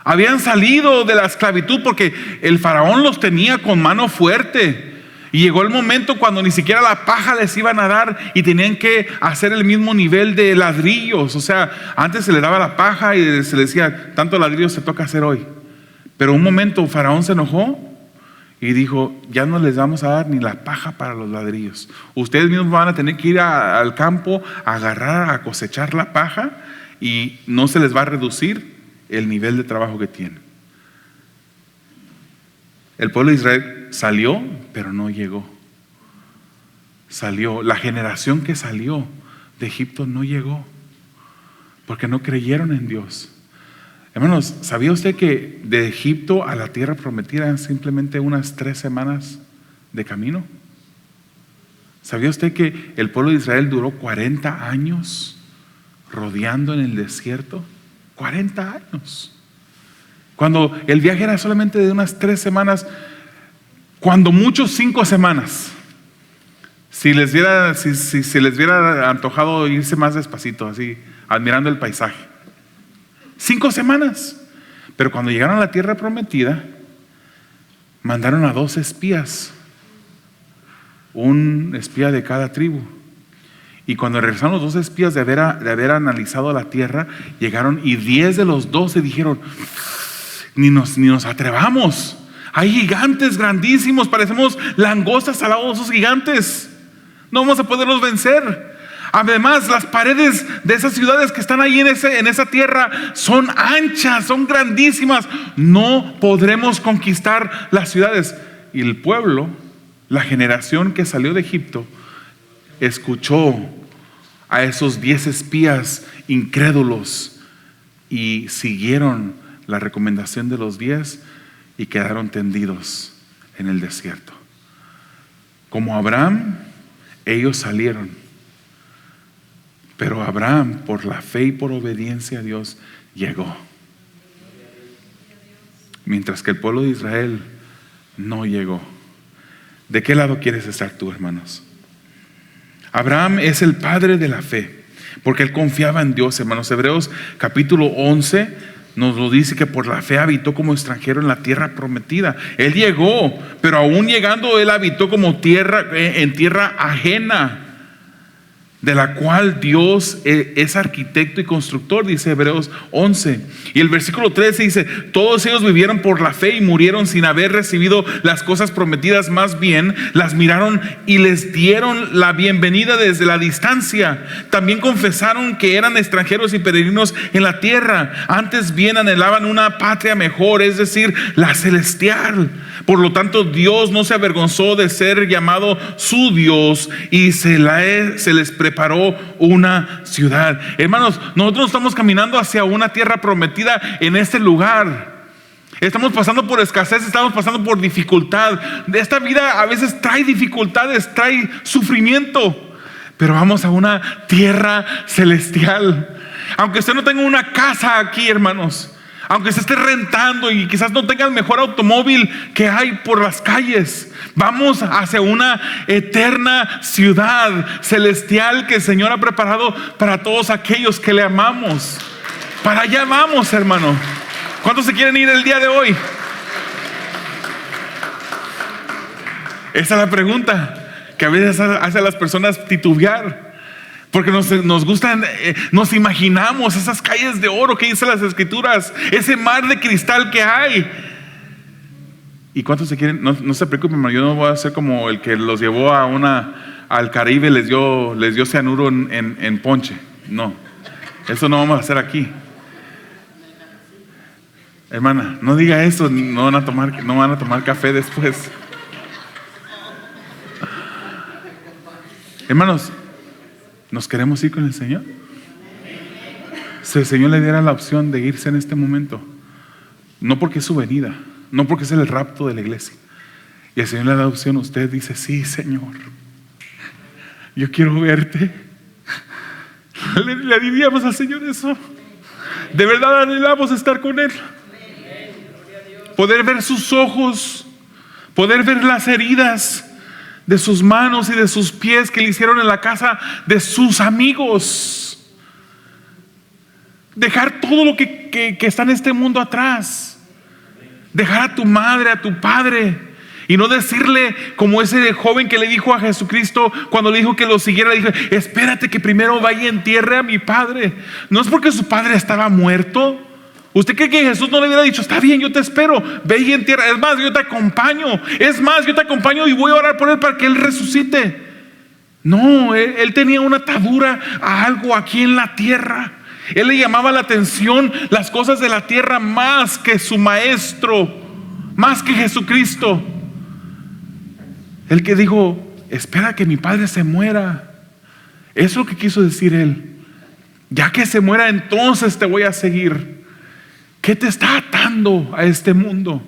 Habían salido de la esclavitud porque el faraón los tenía con mano fuerte. Y llegó el momento cuando ni siquiera la paja les iban a dar y tenían que hacer el mismo nivel de ladrillos. O sea, antes se le daba la paja y se le decía: tanto ladrillos se toca hacer hoy. Pero un momento faraón se enojó y dijo: ya no les vamos a dar ni la paja para los ladrillos. Ustedes mismos van a tener que ir al campo a agarrar, a cosechar la paja, y no se les va a reducir el nivel de trabajo que tienen. El pueblo de Israel salió, pero no llegó. Salió. La generación que salió de Egipto no llegó porque no creyeron en Dios. Hermanos, ¿sabía usted que de Egipto a la tierra prometida eran simplemente unas 3 semanas de camino? ¿Sabía usted que el pueblo de Israel duró 40 años rodeando en el desierto? 40 años. Cuando el viaje era solamente de unas 3 semanas, cuando mucho 5 semanas. Si les hubiera antojado irse más despacito, así, admirando el paisaje. 5 semanas. Pero cuando llegaron a la tierra prometida, mandaron a 2 espías. Un espía de cada tribu. Y cuando regresaron los 2 espías de haber analizado la tierra, llegaron y 10 de los 12 dijeron: ni nos atrevamos. Hay gigantes grandísimos, parecemos langostas al lado de esos gigantes. No vamos a poderlos vencer. Además, las paredes de esas ciudades que están ahí en esa tierra son anchas, son grandísimas. No podremos conquistar las ciudades. Y el pueblo, la generación que salió de Egipto, escuchó a esos 10 espías incrédulos y siguieron la recomendación de los 10 y quedaron tendidos en el desierto. Como Abraham, ellos salieron. Pero Abraham, por la fe y por obediencia a Dios, llegó. Mientras que el pueblo de Israel no llegó. ¿De qué lado quieres estar tú, hermanos? Abraham es el padre de la fe, porque él confiaba en Dios, hermanos. Hebreos capítulo 11 nos lo dice, que por la fe habitó como extranjero en la tierra prometida. Él llegó, pero aún llegando él habitó como en tierra ajena, de la cual Dios es arquitecto y constructor, dice Hebreos 11. Y el versículo 13 dice: todos ellos vivieron por la fe y murieron sin haber recibido las cosas prometidas, más bien las miraron y les dieron la bienvenida desde la distancia. También confesaron que eran extranjeros y peregrinos en la tierra, antes bien anhelaban una patria mejor, es decir, la celestial. Por lo tanto, Dios no se avergonzó de ser llamado su Dios y se les preparó una ciudad. Hermanos, nosotros estamos caminando hacia una tierra prometida en este lugar. Estamos pasando por escasez, estamos pasando por dificultad. Esta vida a veces trae dificultades, trae sufrimiento, pero vamos a una tierra celestial. Aunque usted no tenga una casa aquí, hermanos, aunque se esté rentando y quizás no tenga el mejor automóvil que hay por las calles, vamos hacia una eterna ciudad celestial que el Señor ha preparado para todos aquellos que le amamos. Para allá vamos, hermano. ¿Cuántos se quieren ir el día de hoy? Esa es la pregunta que a veces hace a las personas titubear. Porque nos gustan, nos imaginamos esas calles de oro que dicen las escrituras, ese mar de cristal que hay. ¿Y cuántos se quieren? No se preocupen, hermano, yo no voy a ser como el que los llevó al Caribe, les dio cianuro en ponche. No, eso no vamos a hacer aquí. Hermana, no diga eso, no van a tomar café después. Hermanos, ¿nos queremos ir con el Señor? Si el Señor le diera la opción de irse en este momento, no porque es su venida, no porque es el rapto de la iglesia, y el Señor le da la opción, usted dice: sí, Señor, yo quiero verte. Le diríamos al Señor eso. De verdad anhelamos estar con Él, poder ver sus ojos, poder ver las heridas de sus manos y de sus pies que le hicieron en la casa de sus amigos. Dejar todo lo que está en este mundo atrás. Dejar a tu madre, a tu padre, y no decirle como ese joven que le dijo a Jesucristo cuando le dijo que lo siguiera, le dijo: espérate que primero vaya y entierre a mi padre. No es porque su padre estaba muerto. ¿Usted cree que Jesús no le hubiera dicho: está bien, yo te espero, ve y entierra? Es más, yo te acompaño. Y voy a orar por él para que él resucite. No, él tenía una atadura a algo aquí en la tierra. Él le llamaba la atención las cosas de la tierra más que su maestro, más que Jesucristo. El que dijo: espera que mi padre se muera. Eso es lo que quiso decir él. Ya que se muera, entonces te voy a seguir. ¿Qué te está atando a este mundo?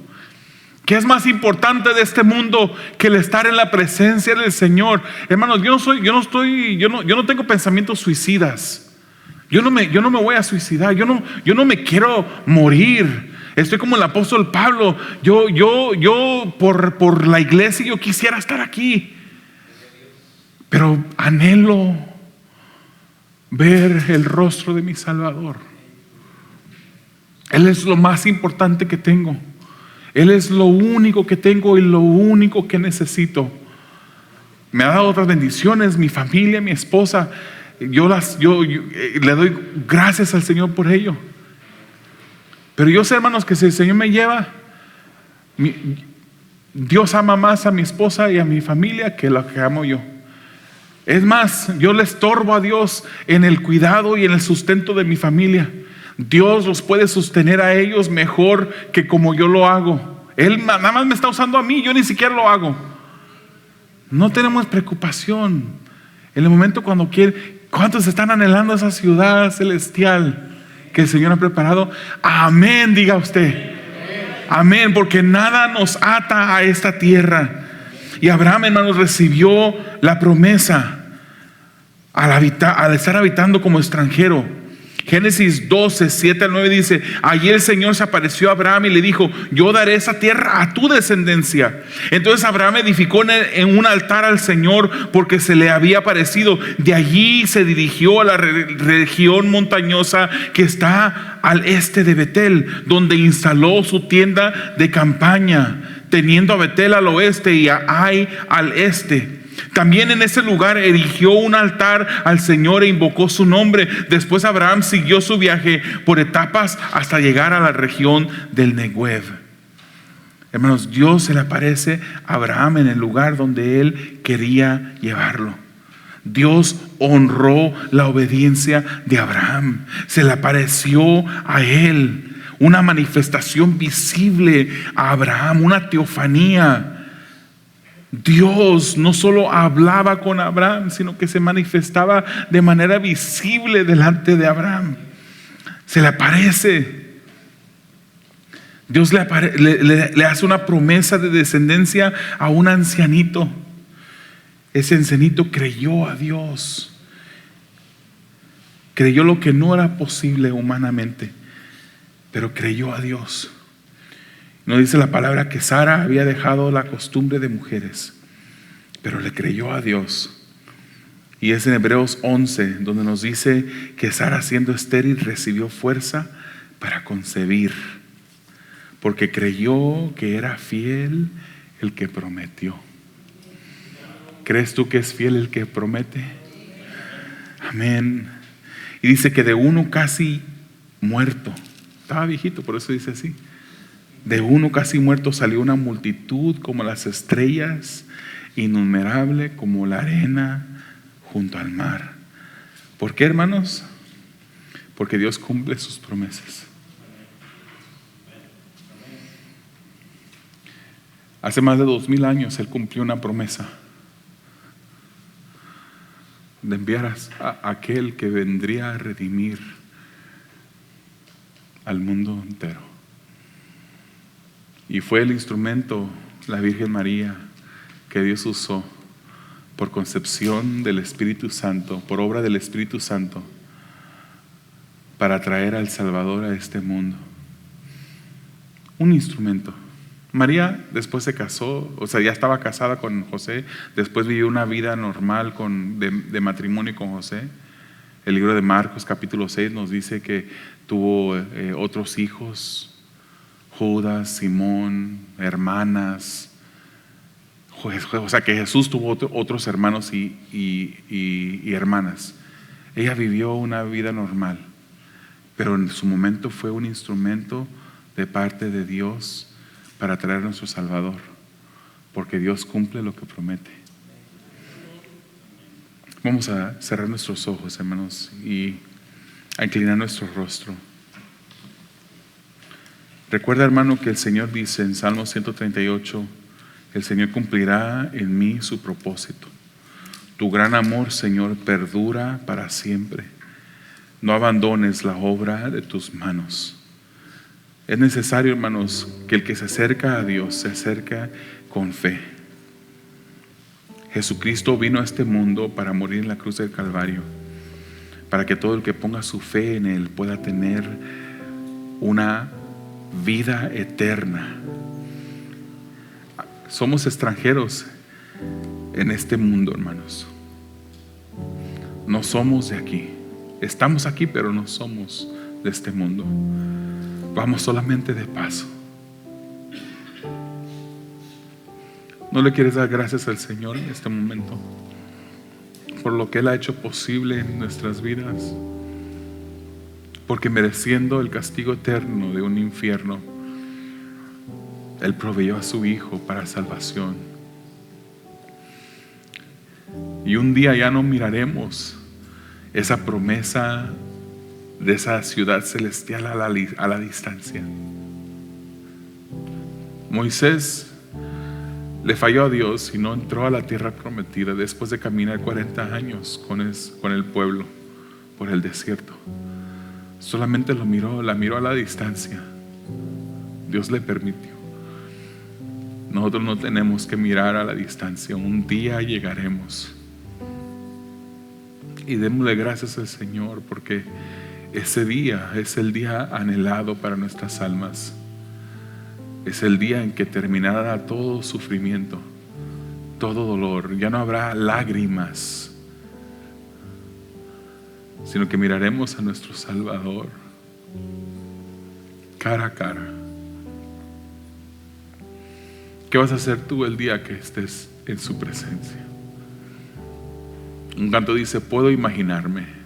¿Qué es más importante de este mundo que el estar en la presencia del Señor? Hermanos, yo no tengo pensamientos suicidas. Yo no me voy a suicidar. Yo no me quiero morir. Estoy como el apóstol Pablo. Yo por la iglesia yo quisiera estar aquí, pero anhelo ver el rostro de mi Salvador. Él es lo más importante que tengo. Él es lo único que tengo y lo único que necesito. Me ha dado otras bendiciones, mi familia, mi esposa. Yo le doy gracias al Señor por ello. Pero yo sé, hermanos, que si el Señor me lleva, Dios ama más a mi esposa y a mi familia que lo que amo yo. Es más, yo le estorbo a Dios en el cuidado y en el sustento de mi familia. Dios los puede sostener a ellos mejor que como yo lo hago. Él nada más me está usando a mí, yo ni siquiera lo hago. No tenemos preocupación. En el momento cuando quiere, ¿cuántos están anhelando esa ciudad celestial que el Señor ha preparado? Amén, diga usted. Amén, porque nada nos ata a esta tierra. Y Abraham, hermanos, recibió la promesa al estar habitando como extranjero. Génesis 12, 7 al 9 dice: allí el Señor se apareció a Abraham y le dijo: yo daré esa tierra a tu descendencia. Entonces Abraham edificó en un altar al Señor porque se le había aparecido. De allí se dirigió a la región montañosa que está al este de Betel, donde instaló su tienda de campaña, teniendo a Betel al oeste y a Ai al este. También en ese lugar erigió un altar al Señor e invocó su nombre. Después Abraham siguió su viaje por etapas hasta llegar a la región del Negev. Hermanos, Dios se le aparece a Abraham en el lugar donde él quería llevarlo. Dios honró la obediencia de Abraham. Se le apareció a él, una manifestación visible a Abraham, una teofanía. Dios no solo hablaba con Abraham, sino que se manifestaba de manera visible delante de Abraham. Se le aparece. Dios le hace una promesa de descendencia a un ancianito. Ese ancianito creyó a Dios. Creyó lo que no era posible humanamente, pero creyó a Dios. No dice la palabra que Sara había dejado la costumbre de mujeres, pero le creyó a Dios. Y es en Hebreos 11 donde nos dice que Sara, siendo estéril, recibió fuerza para concebir, porque creyó que era fiel el que prometió. ¿Crees tú que es fiel el que promete? Amén. Y dice que de uno casi muerto, estaba viejito, por eso dice así, de uno casi muerto salió una multitud como las estrellas, innumerable como la arena junto al mar. ¿Por qué, hermanos? Porque Dios cumple sus promesas. Hace más de 2000 años Él cumplió una promesa de enviar a aquel que vendría a redimir al mundo entero. Y fue el instrumento, la Virgen María, que Dios usó por concepción del Espíritu Santo, por obra del Espíritu Santo, para traer al Salvador a este mundo. Un instrumento. María después se casó, o sea, ya estaba casada con José, después vivió una vida normal de matrimonio con José. El libro de Marcos capítulo 6 nos dice que tuvo otros hijos: Judas, Simón, hermanas. O sea que Jesús tuvo otros hermanos y hermanas. Ella vivió una vida normal, pero en su momento fue un instrumento de parte de Dios para traer a nuestro Salvador, porque Dios cumple lo que promete. Vamos a cerrar nuestros ojos, hermanos, y a inclinar nuestro rostro. Recuerda, hermano, que el Señor dice en Salmo 138: el Señor cumplirá en mí su propósito. Tu gran amor, Señor, perdura para siempre. No abandones la obra de tus manos. Es necesario, hermanos, que el que se acerca a Dios se acerca con fe. Jesucristo vino a este mundo para morir en la cruz del Calvario, para que todo el que ponga su fe en Él pueda tener una vida eterna. Somos extranjeros en este mundo, hermanos. No somos de aquí. Estamos aquí, pero no somos de este mundo. Vamos solamente de paso. ¿No le quieres dar gracias al Señor en este momento por lo que Él ha hecho posible en nuestras vidas? Porque mereciendo el castigo eterno de un infierno, Él proveyó a su Hijo para salvación. Y un día ya no miraremos esa promesa de esa ciudad celestial a la distancia. Moisés le falló a Dios y no entró a la tierra prometida después de caminar 40 años con el pueblo por el desierto. Solamente la miró a la distancia. Dios le permitió. Nosotros no tenemos que mirar a la distancia. Un día llegaremos. Y démosle gracias al Señor porque ese día es el día anhelado para nuestras almas. Es el día en que terminará todo sufrimiento, todo dolor. Ya no habrá lágrimas, sino que miraremos a nuestro Salvador cara a cara. ¿Qué vas a hacer tú el día que estés en su presencia? Un canto dice: puedo imaginarme.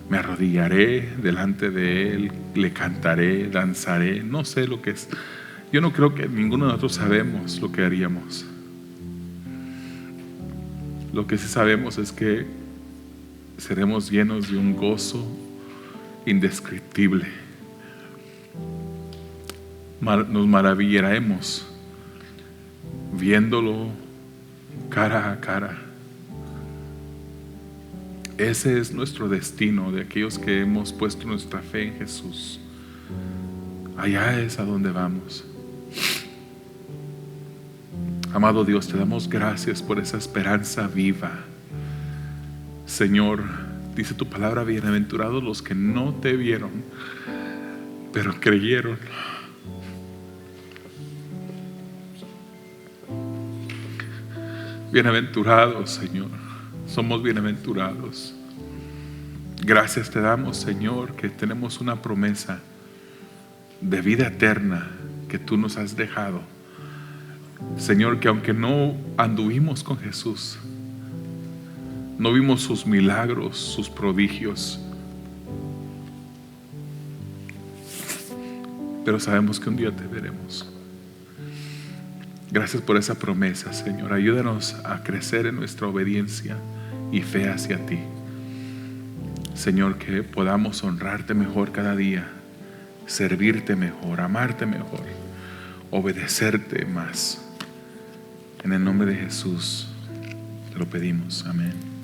Me arrodillaré delante de Él, le cantaré, danzaré. No sé lo que es. Yo no creo que ninguno de nosotros sabemos lo que haríamos. Lo que sí sabemos es que seremos llenos de un gozo indescriptible. Nos maravillaremos viéndolo cara a cara. Ese es nuestro destino de aquellos que hemos puesto nuestra fe en Jesús. Allá es a donde vamos. Amado Dios, te damos gracias por esa esperanza viva. Señor, dice tu palabra: bienaventurados los que no te vieron, pero creyeron. Bienaventurados, Señor. Somos bienaventurados. Gracias te damos, Señor, que tenemos una promesa de vida eterna que tú nos has dejado. Señor, que aunque no anduvimos con Jesús, no vimos sus milagros, sus prodigios, pero sabemos que un día te veremos. Gracias por esa promesa, Señor. Ayúdanos a crecer en nuestra obediencia y fe hacia ti. Señor, que podamos honrarte mejor cada día, servirte mejor, amarte mejor, obedecerte más. En el nombre de Jesús te lo pedimos. Amén.